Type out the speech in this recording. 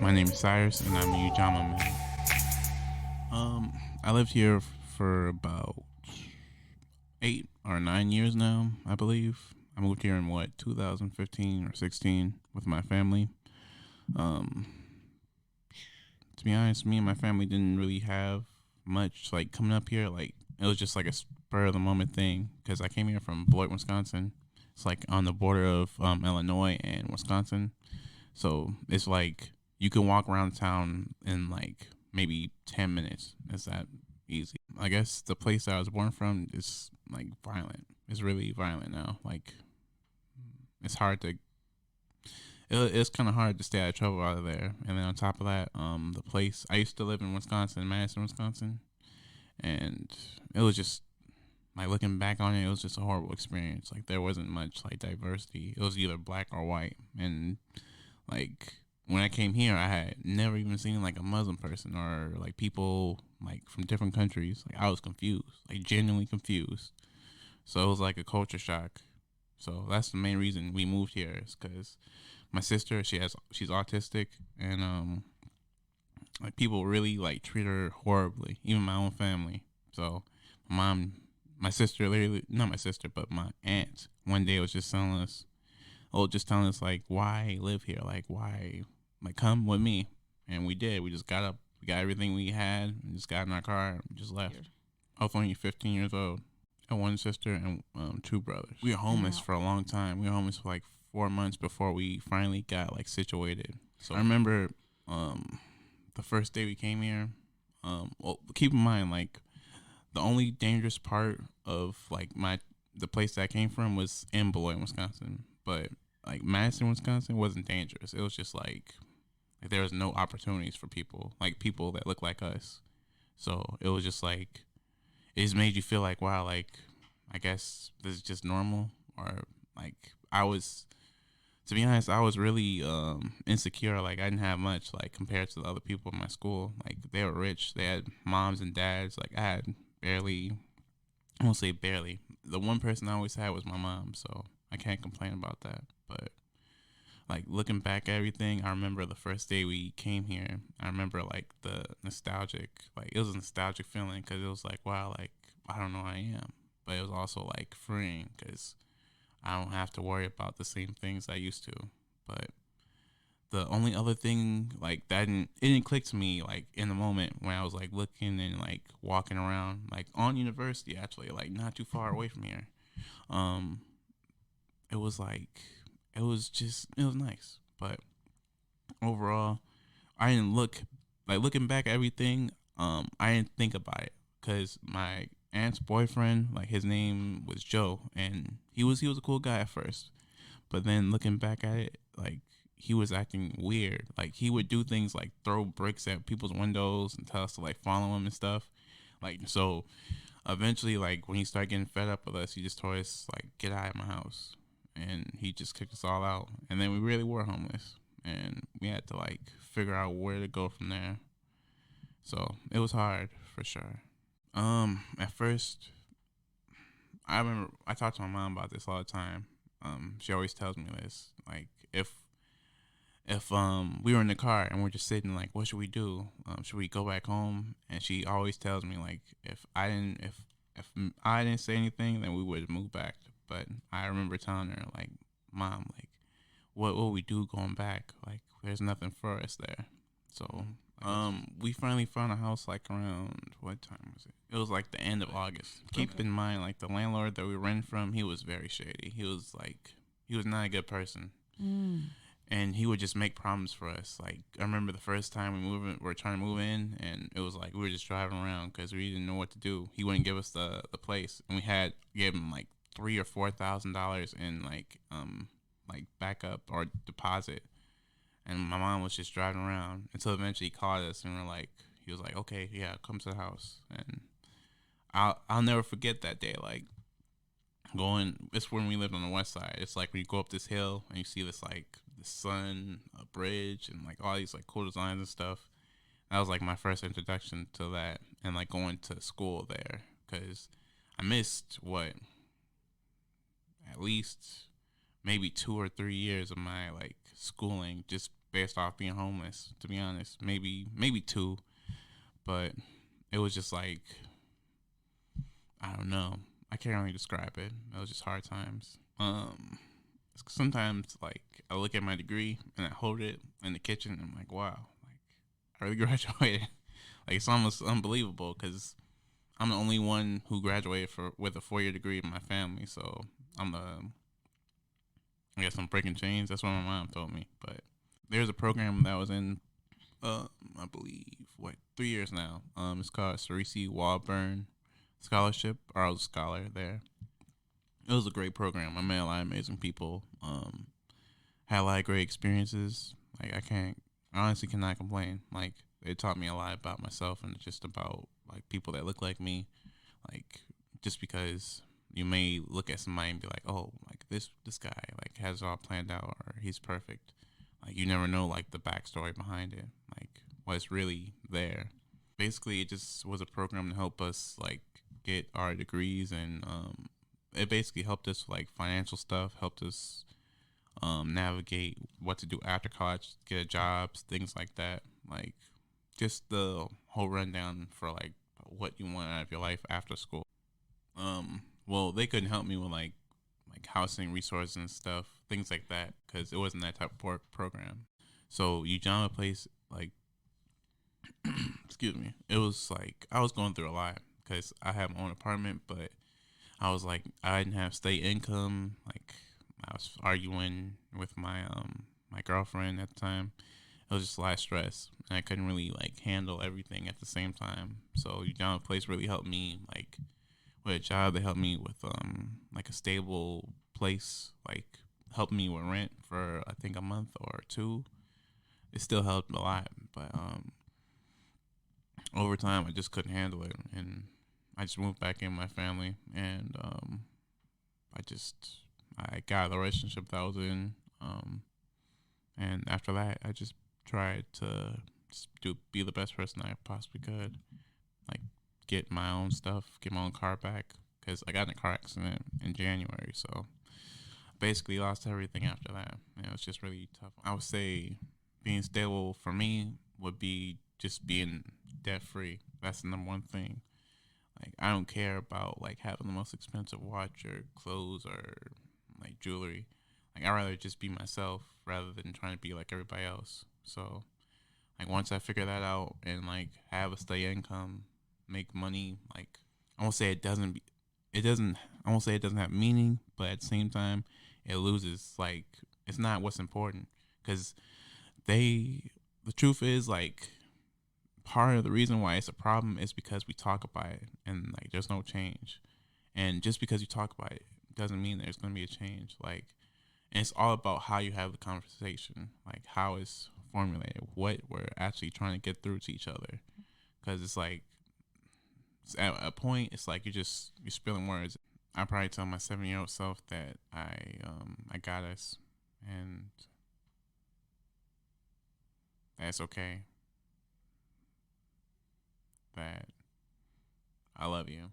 My name is Cyrus, and I'm a Ujamaa Man. I lived here for about 8 or 9 years now, I believe. I moved here in 2015 or 16 with my family. Um, to be honest, me and my family didn't really have much like coming up here. Like it was just like a spur of the moment thing because I came here from Beloit, Wisconsin. It's like on the border of Illinois and Wisconsin. So it's like you can walk around town in like maybe 10 minutes. It's that easy. I guess the place that I was born from is like violent. It's really violent now. Like it's hard to. It's kind of hard to stay out of trouble out of there. And then on top of that, the place I used to live in Wisconsin, Madison, Wisconsin, and it was just like looking back on it, it was just a horrible experience. Like there wasn't much like diversity. It was either black or white, and like when I came here, I had never even seen like a Muslim person or like people like from different countries. Like I was confused, like genuinely confused. So it was like a culture shock. So that's the main reason we moved here is because my sister she's autistic and like people really like treat her horribly, even my own family. So my mom, my sister, literally not my sister, but my aunt, one day was just telling us like why live here, like why, like come with me, and we did. We just got up, we got everything we had, and just got in our car and just left. I was only 15 years old. I had one sister and two brothers. We were homeless for a long time. We were homeless for like 4 months before we finally got like situated. So I remember the first day we came here. Well, keep in mind like the only dangerous part of like the place that I came from was in Beloit, Wisconsin, but like Madison, Wisconsin wasn't dangerous. It was just like there was no opportunities for people that look like us. So it was just like it just made you feel like wow, like I guess this is just normal, or like to be honest, I was really insecure. Like I didn't have much like compared to the other people in my school. Like they were rich, they had moms and dads. Like I had barely, I won't say barely. The one person I always had was my mom, so I can't complain about that. But like looking back at everything, I remember the first day we came here. I remember like the nostalgic, like it was a nostalgic feeling because it was like wow, like I don't know who I am, but it was also like freeing because I don't have to worry about the same things I used to. But the only other thing like that it didn't click to me like in the moment when I was like looking and like walking around like on university actually like not too far away from here. Um, it was like it was nice, but overall I didn't look like looking back at everything. I didn't think about it because my aunt's boyfriend, like his name was Joe, and he was a cool guy at first, but then looking back at it, like he was acting weird. Like he would do things like throw bricks at people's windows and tell us to like follow him and stuff. Like so, eventually, like when he started getting fed up with us, he just told us like get out of my house, and he just kicked us all out. And then we really were homeless, and we had to like figure out where to go from there. So it was hard for sure. At first, I remember I talked to my mom about this all the time. She always tells me this. Like if we were in the car and we're just sitting like what should we do? Should we go back home? And she always tells me like if I didn't say anything then we would move back. But I remember telling her like mom like what will we do going back? Like there's nothing for us there. So we finally found a house like around what time was it? It was like the end of August. Keep in mind, like the landlord that we rented from, he was very shady. He was not a good person, and he would just make problems for us. Like I remember the first time we were trying to move in, and it was like we were just driving around because we didn't know what to do. He wouldn't give us the place, and we had gave him like $3,000 or $4,000 in like backup or deposit. And my mom was just driving around until eventually he called us and he was like, okay, yeah, come to the house. And I'll never forget that day. Like it's when we lived on the west side. It's like when you go up this hill and you see this like the sun, a bridge, and like all these like cool designs and stuff. That was like my first introduction to that and like going to school there because I missed at least maybe 2 or 3 years of my like schooling just based off being homeless. To be honest, maybe two, but it was just like, I don't know. I can't really describe it. It was just hard times. Sometimes like I look at my degree and I hold it in the kitchen and I'm like, wow, like I really graduated. Like it's almost unbelievable because I'm the only one who graduated with a 4-year degree in my family. So I guess I'm breaking chains. That's what my mom told me. But there's a program that I was in, I believe, 3 years now. It's called Cerisi Walburn Scholarship, or I was a scholar there. It was a great program. I met a lot of amazing people. Had a lot of great experiences. Like I honestly cannot complain. Like it taught me a lot about myself and just about like people that look like me. Like just because you may look at somebody and be like, oh, like this guy like has it all planned out or he's perfect. Like you never know like the backstory behind it, like what's really there. Basically, it just was a program to help us like get our degrees, and it basically helped us like financial stuff, helped us navigate what to do after college, get jobs, things like that. Like just the whole rundown for like what you want out of your life after school. Well, they couldn't help me with like housing resources and stuff, things like that, because it wasn't that type of program. So Ujamaa Place, like, excuse me, it was like I was going through a lot because I had my own apartment, but I was like I didn't have state income. Like I was arguing with my girlfriend at the time. It was just a lot of stress, and I couldn't really like handle everything at the same time. So Ujamaa Place really helped me like with a job. They helped me with like a stable place, like helped me with rent for I think a month or two. It still helped a lot, but over time I just couldn't handle it, and I just moved back in with my family, and I got the relationship that I was in, and after that I just tried to just be the best person I possibly could, like get my own stuff, get my own car back, because I got in a car accident in January, so basically lost everything after that. And it was just really tough. I would say being stable for me would be just being debt free. That's the number one thing. Like I don't care about like having the most expensive watch or clothes or like jewelry. Like I'd rather just be myself rather than trying to be like everybody else. So like once I figure that out and like have a steady income, make money, like I won't say I won't say it doesn't have meaning, but at the same time it loses, like it's not what's important, because the truth is like part of the reason why it's a problem is because we talk about it and like there's no change. And just because you talk about it doesn't mean there's going to be a change. Like, and it's all about how you have the conversation, like how it's formulated, what we're actually trying to get through to each other. Because it's like at a point it's like you're spilling words. I probably tell my 7-year-old self that I got us, and that's okay. That I love you.